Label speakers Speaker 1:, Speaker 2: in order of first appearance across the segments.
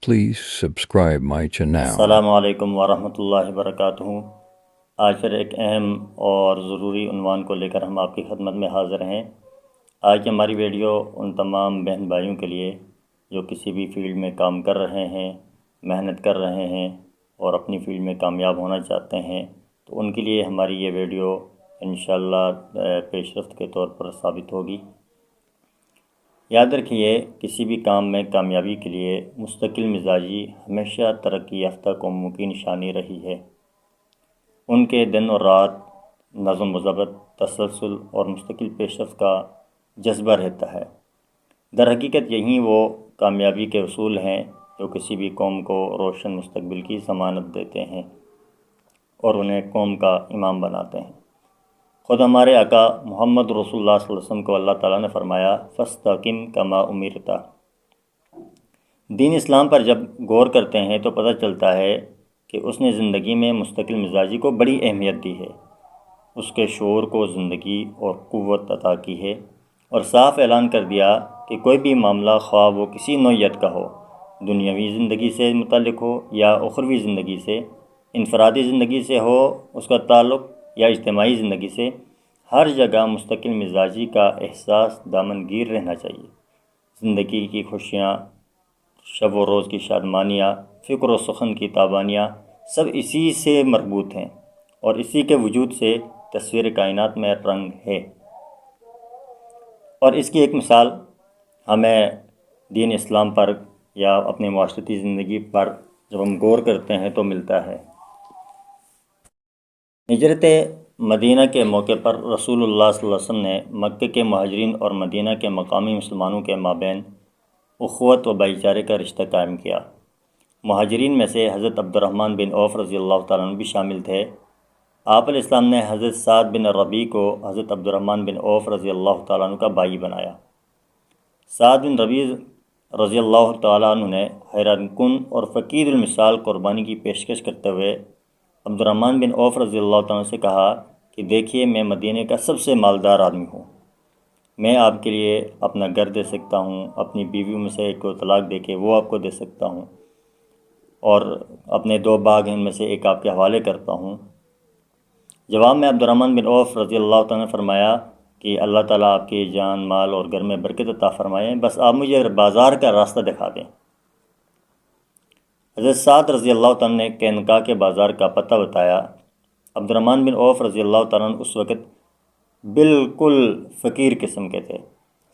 Speaker 1: Please subscribe my channel.
Speaker 2: السلام علیکم ورحمۃ اللہ وبرکاتہ۔ آج پھر ایک اہم اور ضروری عنوان کو لے کر ہم آپ کی خدمت میں حاضر ہیں۔ آج کی ہماری ویڈیو ان تمام بہن بھائیوں کے لیے جو کسی بھی فیلڈ میں کام کر رہے ہیں، محنت کر رہے ہیں اور اپنی فیلڈ میں کامیاب ہونا چاہتے ہیں، تو ان کے لیے ہماری یہ ویڈیو انشاءاللہ پیش رفت کے طور پر ثابت ہوگی۔ یاد رکھیے، کسی بھی کام میں کامیابی کے لیے مستقل مزاجی ہمیشہ ترقی یافتہ قوموں کی نشانی رہی ہے۔ ان کے دن اور رات نظم و ضبط، تسلسل اور مستقل پیش رفت کا جذبہ رہتا ہے۔ در حقیقت یہی وہ کامیابی کے اصول ہیں جو کسی بھی قوم کو روشن مستقبل کی ضمانت دیتے ہیں اور انہیں قوم کا امام بناتے ہیں۔ خود ہمارے آقا محمد رسول اللہ صلی اللہ علیہ وسلم کو اللہ تعالیٰ نے فرمایا، فاستقم کما امرت۔ دین اسلام پر جب غور کرتے ہیں تو پتہ چلتا ہے کہ اس نے زندگی میں مستقل مزاجی کو بڑی اہمیت دی ہے، اس کے شعور کو زندگی اور قوت عطا کی ہے، اور صاف اعلان کر دیا کہ کوئی بھی معاملہ خواہ وہ کسی نوعیت کا ہو، دنیاوی زندگی سے متعلق ہو یا اخروی زندگی سے، انفرادی زندگی سے ہو اس کا تعلق یا اجتماعی زندگی سے، ہر جگہ مستقل مزاجی کا احساس دامنگیر رہنا چاہیے۔ زندگی کی خوشیاں، شب و روز کی شادمانیاں، فکر و سخن کی تابانیاں سب اسی سے مربوط ہیں، اور اسی کے وجود سے تصویر کائنات میں رنگ ہے۔ اور اس کی ایک مثال ہمیں دین اسلام پر یا اپنی معاشرتی زندگی پر جب ہم غور کرتے ہیں تو ملتا ہے۔ ہجرت مدینہ کے موقع پر رسول اللہ صلی اللہ علیہ وسلم نے مکہ کے مہاجرین اور مدینہ کے مقامی مسلمانوں کے مابین اخوت و بھائی چارے کا رشتہ قائم کیا۔ مہاجرین میں سے حضرت عبد الرحمن بن عوف رضی اللہ تعالیٰ عنہ بھی شامل تھے۔ آپ علیہ السلام نے حضرت سعد بن ربیع کو حضرت عبد الرحمن بن عوف رضی اللہ تعالیٰ عنہ کا بھائی بنایا۔ سعد بن ربیع رضی اللہ تعالیٰ عنہ نے حیران کن اور فقیر المثال قربانی کی پیشکش کرتے ہوئے عبد الرحمن بن عوف رضی اللہ تعالیٰ عنہ سے کہا کہ دیکھیے، میں مدینہ کا سب سے مالدار آدمی ہوں، میں آپ کے لیے اپنا گھر دے سکتا ہوں، اپنی بیویوں میں سے ایک کو طلاق دے کے وہ آپ کو دے سکتا ہوں، اور اپنے 2 باغ ہیں ان میں سے ایک آپ کے حوالے کرتا ہوں۔ جواب میں عبد الرحمن بن عوف رضی اللہ تعالیٰ نے فرمایا کہ اللہ تعالیٰ آپ کی جان، مال اور گھر میں برکت عطا فرمائے، بس آپ مجھے بازار کا راستہ دکھا دیں۔ حضرت سعد رضی اللہ تعالیٰ نے کینکا کے بازار کا پتہ بتایا۔ عبد الرحمن بن عوف رضی اللہ تعالیٰ عنہ اس وقت بالکل فقیر قسم کے تھے،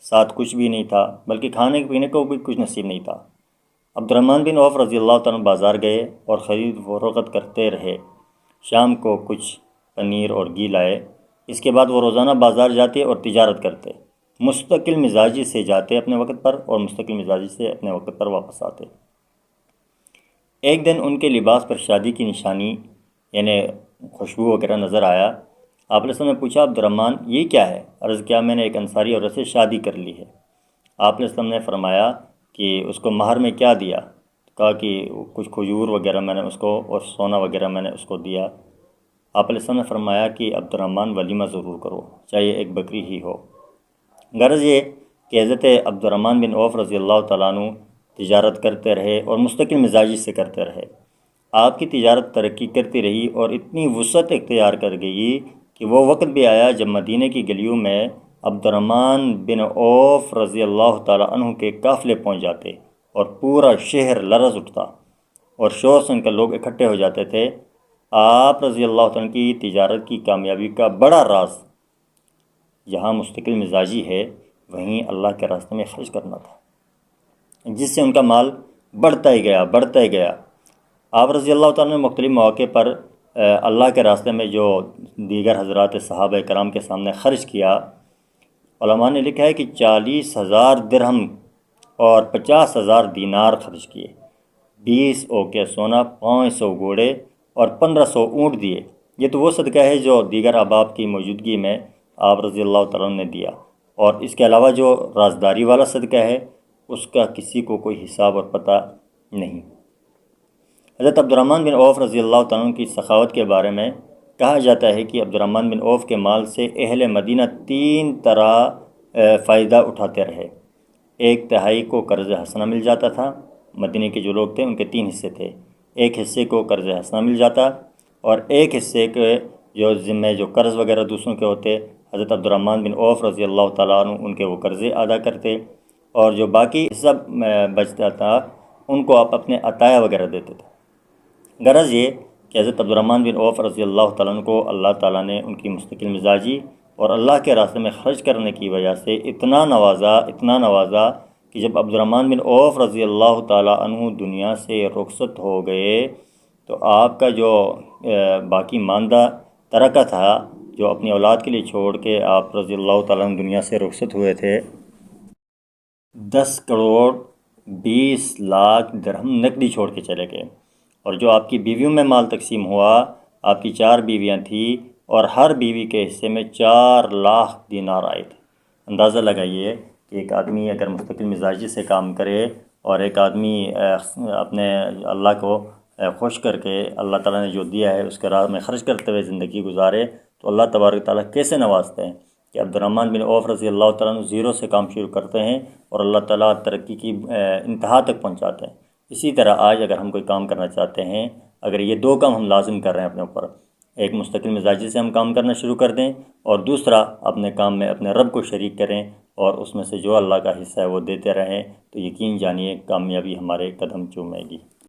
Speaker 2: ساتھ کچھ بھی نہیں تھا، بلکہ کھانے پینے کو بھی کچھ نصیب نہیں تھا۔ عبد الرحمن بن عوف رضی اللہ تعالیٰ عنہ بازار گئے اور خرید و فروخت کرتے رہے۔ شام کو کچھ پنیر اور گھی لائے۔ اس کے بعد وہ روزانہ بازار جاتے اور تجارت کرتے، مستقل مزاجی سے جاتے اپنے وقت پر اور مستقل مزاجی سے اپنے وقت پر واپس آتے۔ ایک دن ان کے لباس پر شادی کی نشانی یعنی خوشبو وغیرہ نظر آیا۔ آپ علیہ السلام نے پوچھا، عبد الرحمن یہ کیا ہے؟ عرض کیا، میں نے ایک انصاری عورت سے شادی کر لی ہے۔ آپ علیہ السلام نے فرمایا کہ اس کو مہر میں کیا دیا؟ کہا کہ کچھ کھجور وغیرہ میں نے اس کو اور سونا وغیرہ میں نے اس کو دیا۔ آپ علیہ السلام نے فرمایا کہ عبد الرحمن ولیمہ ضرور کرو، چاہے ایک بکری ہی ہو۔ غرض یہ کہ حضرت عبد الرحمن بن عوف رضی اللہ تعالیٰ عنہ تجارت کرتے رہے اور مستقل مزاجی سے کرتے رہے۔ آپ کی تجارت ترقی کرتی رہی اور اتنی وسعت اختیار کر گئی کہ وہ وقت بھی آیا جب مدینہ کی گلیوں میں عبد الرحمن بن عوف رضی اللہ تعالیٰ عنہ کے قافلے پہنچ جاتے اور پورا شہر لرز اٹھتا اور شور سن کر لوگ اکٹھے ہو جاتے تھے۔ آپ رضی اللہ تعالیٰ عنہ کی تجارت کی کامیابی کا بڑا راز جہاں مستقل مزاجی ہے وہیں اللہ کے راستے میں خرچ کرنا تھا، جس سے ان کا مال بڑھتا ہی گیا۔ آپ رضی اللہ تعالیٰ نے مختلف مواقع پر اللہ کے راستے میں جو دیگر حضرات صحابہ کرام کے سامنے خرچ کیا، علماء نے لکھا ہے کہ 40,000 درہم اور 50,000 دینار خرچ کیے، 20 اوقیہ سونا، 500 گھوڑے اور 1500 اونٹ دیے۔ یہ تو وہ صدقہ ہے جو دیگر احباب کی موجودگی میں آپ رضی اللہ تعالیٰ نے دیا، اور اس کے علاوہ جو رازداری والا صدقہ ہے اس کا کسی کو کوئی حساب اور پتہ نہیں۔ حضرت عبد الرحمن بن عوف رضی اللہ تعالیٰ عنہ کی سخاوت کے بارے میں کہا جاتا ہے کہ عبد الرحمن بن عوف کے مال سے اہل مدینہ 3 طرح فائدہ اٹھاتے رہے۔ 1/3 کو قرض حسنہ مل جاتا تھا، مدینے کے جو لوگ تھے ان کے 3 حصے تھے، ایک حصے کو قرض حسنہ مل جاتا اور ایک حصے کے جو ذمے جو قرض وغیرہ دوسروں کے ہوتے حضرت عبد الرحمن بن عوف رضی اللہ تعالیٰ عنہ ان کے وہ قرضے ادا کرتے، اور جو باقی حصہ بچتا تھا ان کو آپ اپنے عطایا وغیرہ دیتے تھے۔ غرض یہ کہ حضرت عبد الرحمن بن عوف رضی اللہ تعالیٰ عنہ کو اللہ تعالیٰ نے ان کی مستقل مزاجی اور اللہ کے راستے میں خرچ کرنے کی وجہ سے اتنا نوازا کہ جب عبد الرحمن بن عوف رضی اللہ تعالیٰ عنہ دنیا سے رخصت ہو گئے تو آپ کا جو باقی ماندہ ترکہ تھا جو اپنی اولاد کے لیے چھوڑ کے آپ رضی اللہ تعالیٰ عنہ دنیا سے رخصت ہوئے تھے، 10 کروڑ 20 لاکھ درہم نقدی چھوڑ کے چلے گئے۔ اور جو آپ کی بیویوں میں مال تقسیم ہوا، آپ کی 4 بیویاں تھیں اور ہر بیوی کے حصے میں 4 لاکھ دینار آئے تھے۔ اندازہ لگائیے کہ ایک آدمی اگر مستقل مزاجی سے کام کرے اور ایک آدمی اپنے اللہ کو خوش کر کے اللہ تعالیٰ نے جو دیا ہے اس کے راہ میں خرچ کرتے ہوئے زندگی گزارے تو اللہ تبارک تعالیٰ کیسے نوازتے ہیں کہ عبد الرحمن بن عوف رضی اللہ تعالیٰ عنہ 0 سے کام شروع کرتے ہیں اور اللہ تعالیٰ ترقی کی انتہا تک پہنچاتے ہیں۔ اسی طرح آج اگر ہم کوئی کام کرنا چاہتے ہیں، اگر یہ 2 کام ہم لازم کر رہے ہیں اپنے اوپر، ایک مستقل مزاجی سے ہم کام کرنا شروع کر دیں اور دوسرا اپنے کام میں اپنے رب کو شریک کریں اور اس میں سے جو اللہ کا حصہ ہے وہ دیتے رہیں، تو یقین جانیے کامیابی ہمارے قدم چومے گی۔